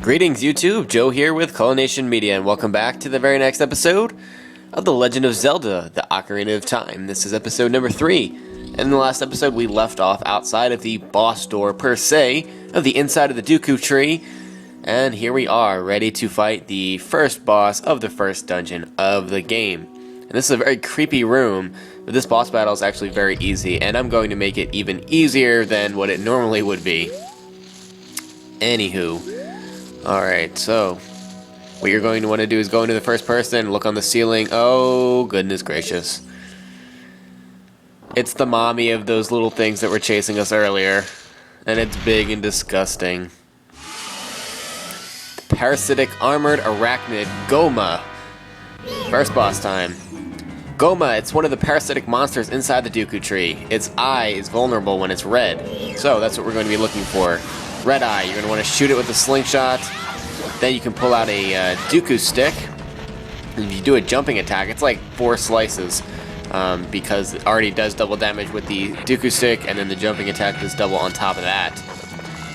Greetings YouTube, Joe here with Culination Media, and welcome back to the very next episode of The Legend of Zelda, the Ocarina of Time. This is episode number 3, and in the last episode we left off outside of the boss door, per se, of the inside of the Deku Tree, and here we are, ready to fight the first boss of the first dungeon of the game. And this is a very creepy room, but this boss battle is actually very easy, and I'm going to make it even easier than what it normally would be. Anywho. Alright, so what you're going to want to do is go into the first person, look on the ceiling. Oh, goodness gracious. It's the mommy of those little things that were chasing us earlier. And it's big and disgusting. Parasitic armored arachnid, Gohma. First boss time. Gohma, it's one of the parasitic monsters inside the Deku Tree. Its eye is vulnerable when it's red. So that's what we're going to be looking for. Red eye, you're going to want to shoot it with a slingshot. Then you can pull out a Deku stick. And if you do a jumping attack, it's like 4 slices. Because it already does double damage with the Deku stick, and then the jumping attack does double on top of that.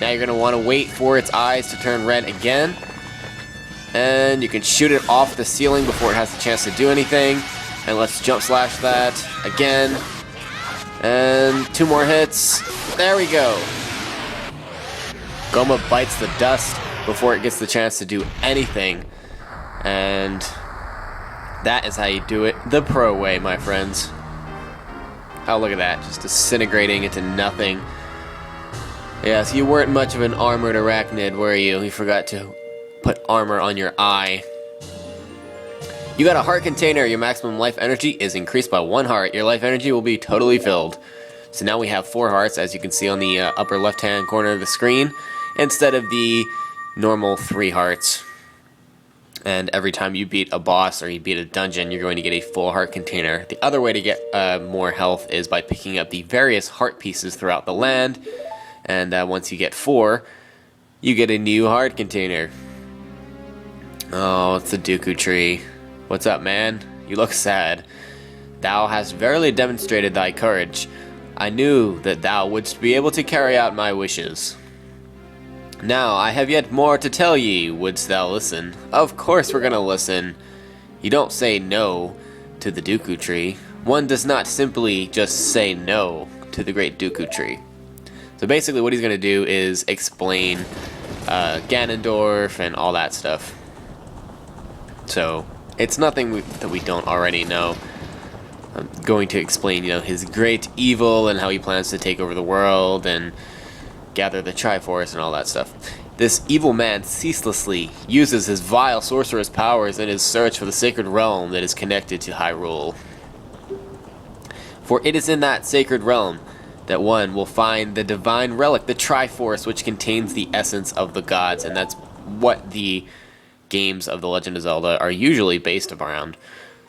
Now you're going to want to wait for its eyes to turn red again. And you can shoot it off the ceiling before it has the chance to do anything. And let's jump slash that again. And 2 more hits. There we go. Gohma bites the dust before it gets the chance to do anything. And that is how you do it the pro way, my friends. Oh, look at that. Just disintegrating into nothing. Yes, you weren't much of an armored arachnid, were you? You forgot to put armor on your eye. You got a heart container. Your maximum life energy is increased by 1 heart. Your life energy will be totally filled. So now we have 4 hearts, as you can see on the upper left-hand corner of the screen, instead of the normal 3 hearts. And every time you beat a boss or you beat a dungeon, you're going to get a full heart container. The other way to get more health is by picking up the various heart pieces throughout the land. And once you get 4, you get a new heart container. Oh, it's the Deku Tree. What's up, man? You look sad. Thou hast verily demonstrated thy courage. I knew that thou wouldst be able to carry out my wishes. Now, I have yet more to tell ye. Wouldst thou listen? Of course we're gonna listen. You don't say no to the Deku Tree. One does not simply just say no to the Great Deku Tree. So basically what he's gonna do is explain Ganondorf and all that stuff. So, it's nothing that we don't already know. I'm going to explain, his great evil and how he plans to take over the world and gather the Triforce and all that stuff. This evil man ceaselessly uses his vile sorcerer's powers in his search for the sacred realm that is connected to Hyrule. For it is in that sacred realm that one will find the divine relic, the Triforce, which contains the essence of the gods, and that's what the games of The Legend of Zelda are usually based around.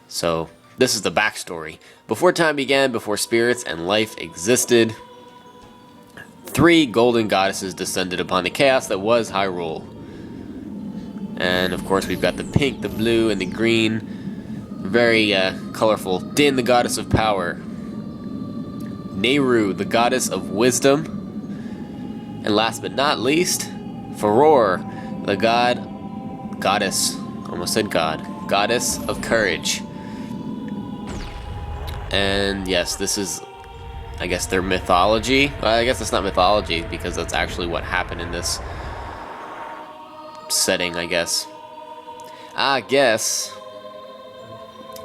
So, this is the backstory. Before time began, before spirits and life existed, 3 golden goddesses descended upon the chaos that was Hyrule. And of course we've got the pink, the blue, and the green. Very colorful. Din, the goddess of power. Nehru, the goddess of wisdom. And last but not least, Farore, the goddess of courage. And yes, this is, I guess, their mythology. Well, I guess it's not mythology because that's actually what happened in this setting, I guess.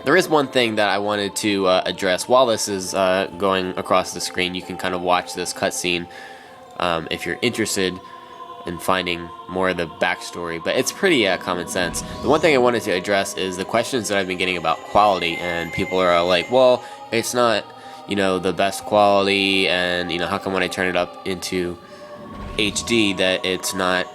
There is one thing that I wanted to address while this is going across the screen. You can kind of watch this cutscene if you're interested in finding more of the backstory, but it's pretty common sense. The one thing I wanted to address is the questions that I've been getting about quality, and people are like, well, it's not, the best quality, and, how come when I turn it up into HD that it's not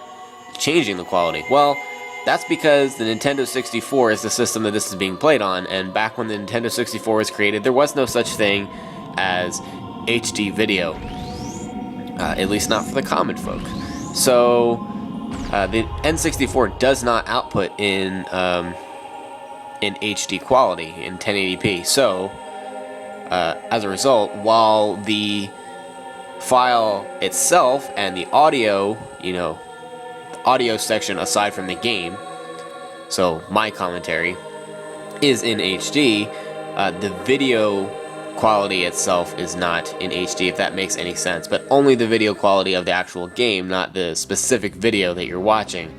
changing the quality? Well, that's because the Nintendo 64 is the system that this is being played on, and back when the Nintendo 64 was created, there was no such thing as HD video. At least not for the common folk. So, the N64 does not output in HD quality, in 1080p. So, as a result, while the file itself and the audio, audio section aside from the game, so my commentary, is in HD. The video quality itself is not in HD, if that makes any sense, but only the video quality of the actual game, not the specific video that you're watching.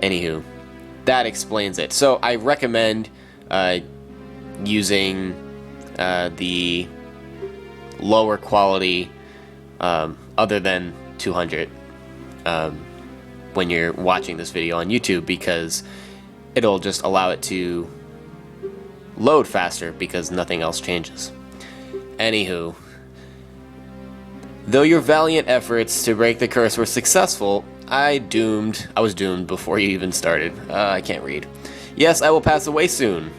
Anywho, that explains it. So I recommend using the lower quality other than 200 when you're watching this video on YouTube, because it'll just allow it to load faster because nothing else changes. Anywho, though your valiant efforts to break the curse were successful, I was doomed before you even started. I can't read. Yes, I will pass away soon.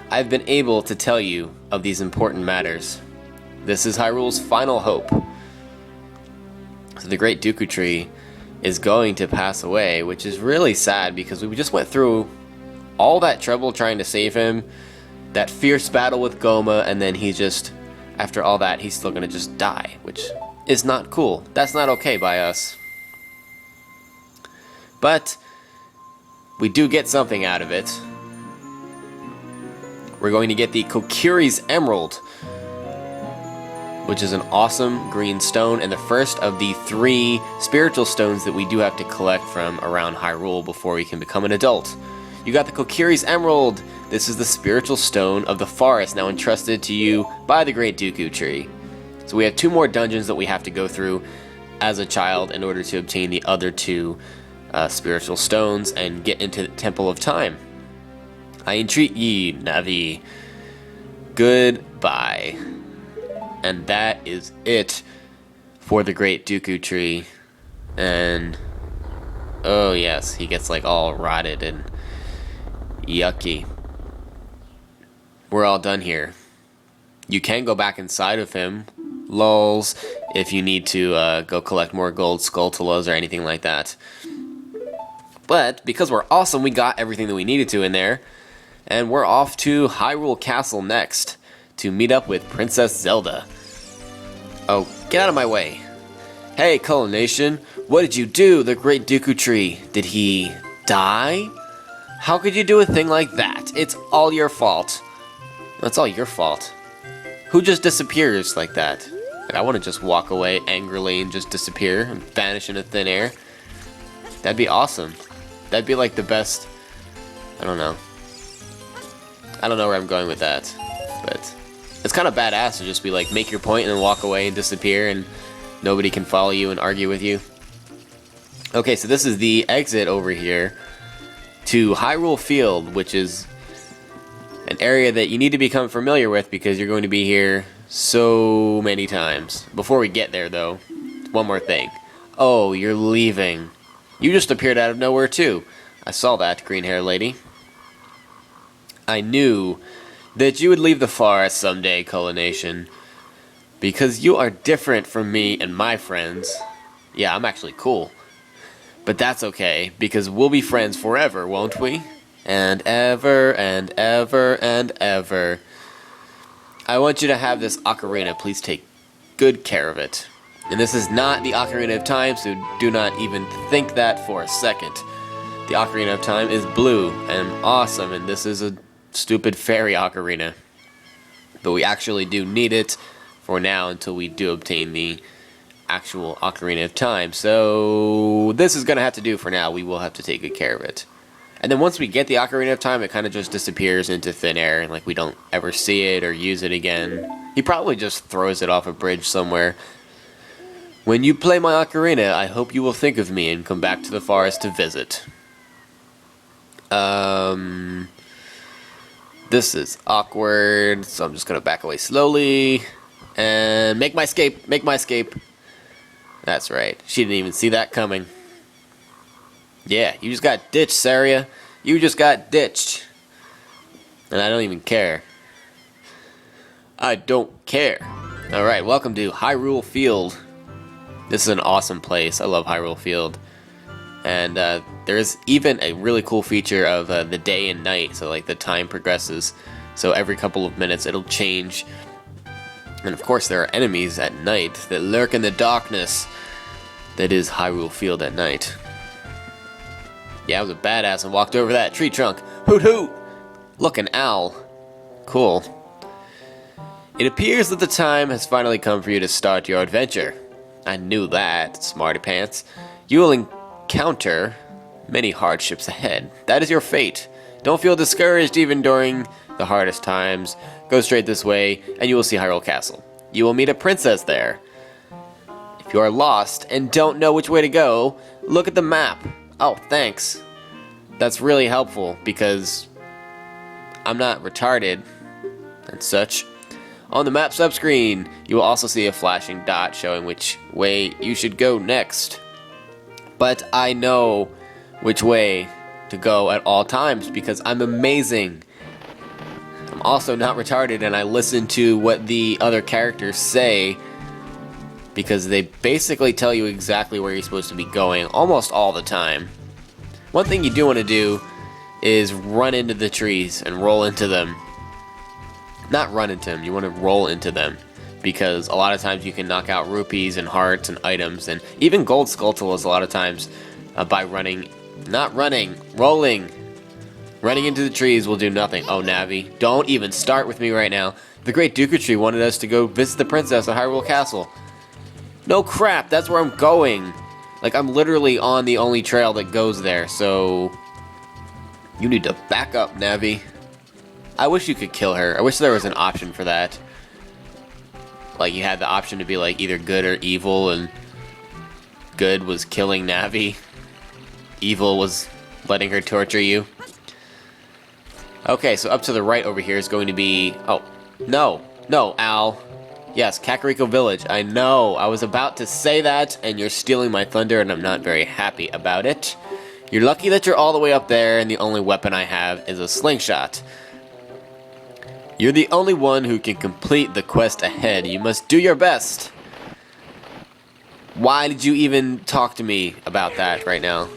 I've been able to tell you of these important matters. This is Hyrule's final hope. So the Great Deku Tree is going to pass away, which is really sad because we just went through all that trouble trying to save him, that fierce battle with Gohma, and then he just, after all that, he's still gonna just die, which is not cool. That's not okay by us. But we do get something out of it. We're going to get the Kokiri's Emerald, which is an awesome green stone, and the first of the 3 spiritual stones that we do have to collect from around Hyrule before we can become an adult. You got the Kokiri's Emerald. This is the spiritual stone of the forest, now entrusted to you by the Great Deku Tree. So we have 2 more dungeons that we have to go through as a child in order to obtain the other 2 spiritual stones and get into the Temple of Time. I entreat ye, Navi. Goodbye. And that is it for the Great Deku Tree. And oh yes, he gets like all rotted and yucky. We're all done here. You can go back inside of him, lols, if you need to go collect more gold skulltulas or anything like that. But because we're awesome, we got everything that we needed to in there, and we're off to Hyrule Castle next to meet up with Princess Zelda. Oh, get out of my way. Hey, Color Nation, what did you do? The Great Deku Tree, did he die? How could you do a thing like that? It's all your fault. That's all your fault. Who just disappears like that? Like, I want to just walk away angrily and just disappear and vanish into thin air. That'd be awesome. That'd be like the best. I don't know. I don't know where I'm going with that, but it's kind of badass to just be like, make your point and then walk away and disappear and nobody can follow you and argue with you. Okay, so this is the exit over here to Hyrule Field, which is an area that you need to become familiar with because you're going to be here so many times. Before we get there, though, one more thing. Oh, you're leaving. You just appeared out of nowhere, too. I saw that, green-haired lady. I knew that you would leave the forest someday, Color Nation, because you are different from me and my friends. Yeah, I'm actually cool. But that's okay, because we'll be friends forever, won't we? And ever, and ever, and ever. I want you to have this ocarina. Please take good care of it. And this is not the Ocarina of Time, so do not even think that for a second. The Ocarina of Time is blue and awesome, and this is a stupid fairy ocarina. But we actually do need it for now until we do obtain the actual Ocarina of Time. So this is going to have to do for now. We will have to take good care of it. And then once we get the Ocarina of Time, it kind of just disappears into thin air, and like we don't ever see it or use it again. He probably just throws it off a bridge somewhere. When you play my ocarina, I hope you will think of me and come back to the forest to visit. This is awkward, so I'm just gonna back away slowly and make my escape. Make my escape. That's right. She didn't even see that coming. Yeah, you just got ditched, Saria. You just got ditched. And I don't even care. I don't care. Alright, welcome to Hyrule Field. This is an awesome place. I love Hyrule Field. And there's even a really cool feature of the day and night. So like the time progresses. So every couple of minutes it'll change. And of course there are enemies at night that lurk in the darkness. that is Hyrule Field at night. Yeah, I was a badass and walked over that tree trunk. Hoot hoot! Look, an owl. Cool. It appears that the time has finally come for you to start your adventure. I knew that, smarty pants. You will encounter many hardships ahead. That is your fate. Don't feel discouraged even during the hardest times. Go straight this way, and you will see Hyrule Castle. You will meet a princess there. If you are lost and don't know which way to go, look at the map. Oh, thanks. That's really helpful because I'm not retarded and such. On the map subscreen, you will also see a flashing dot showing which way you should go next. But I know which way to go at all times because I'm amazing. I'm also not retarded, and I listen to what the other characters say because they basically tell you exactly where you're supposed to be going almost all the time. One thing you do want to do is run into the trees and roll into them. Not run into them, you want to roll into them because a lot of times you can knock out rupees and hearts and items and even gold skulltulas a lot of times by running. Not running, rolling. Running into the trees will do nothing. Oh, Navi, don't even start with me right now. The Great Deku Tree wanted us to go visit the princess at Hyrule Castle. No crap, that's where I'm going. Like, I'm literally on the only trail that goes there, so you need to back up, Navi. I wish you could kill her. I wish there was an option for that. Like, you had the option to be, like, either good or evil, and good was killing Navi. Evil was letting her torture you. Okay, so up to the right over here is going to be... Oh, no, Al. Yes, Kakariko Village. I know, I was about to say that, and you're stealing my thunder, and I'm not very happy about it. You're lucky that you're all the way up there, and the only weapon I have is a slingshot. You're the only one who can complete the quest ahead. You must do your best. Why did you even talk to me about that right now?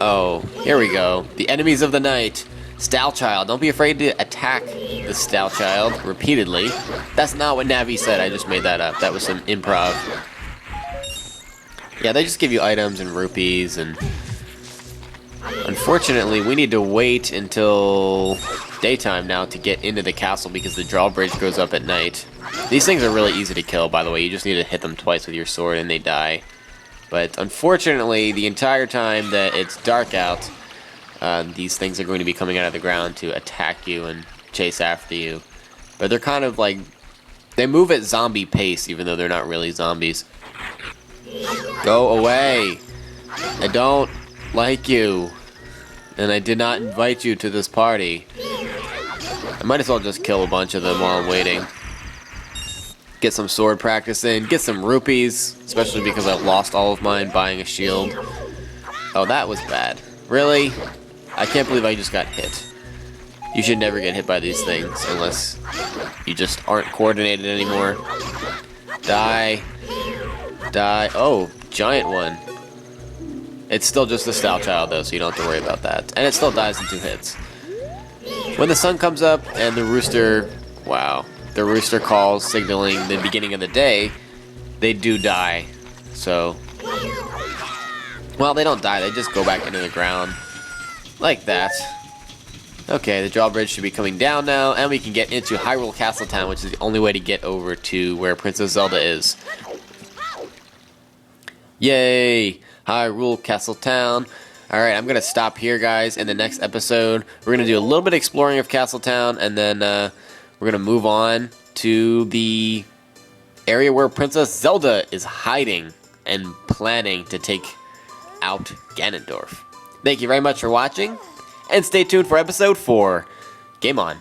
Oh, here we go. The enemies of the night. Stal Child. Don't be afraid to attack the Stal Child repeatedly. That's not what Navi said. I just made that up. That was some improv. Yeah, they just give you items and rupees, and unfortunately, we need to wait until daytime now to get into the castle because the drawbridge goes up at night. These things are really easy to kill, by the way. You just need to hit them twice with your sword and they die. But unfortunately, the entire time that it's dark out, these things are going to be coming out of the ground to attack you and chase after you. But they're kind of like... they move at zombie pace, even though they're not really zombies. Go away! I don't like you. And I did not invite you to this party. I might as well just kill a bunch of them while I'm waiting. Get some sword practice in, get some rupees, especially because I've lost all of mine buying a shield. Oh, that was bad. Really? I can't believe I just got hit. You should never get hit by these things unless you just aren't coordinated anymore. Die. Die. Oh, giant one. It's still just a Stal Child though, so you don't have to worry about that. And it still dies in 2 hits. When the sun comes up and the rooster... wow. The rooster calls signaling the beginning of the day, they do die. So... well, they don't die, they just go back into the ground. Like that. Okay, the drawbridge should be coming down now, and we can get into Hyrule Castle Town, which is the only way to get over to where Princess Zelda is. Yay! Hyrule Castle Town. Alright, I'm going to stop here, guys. In the next episode, we're going to do a little bit of exploring of Castle Town, and then we're going to move on to the area where Princess Zelda is hiding and planning to take out Ganondorf. Thank you very much for watching, and stay tuned for episode 4. Game on.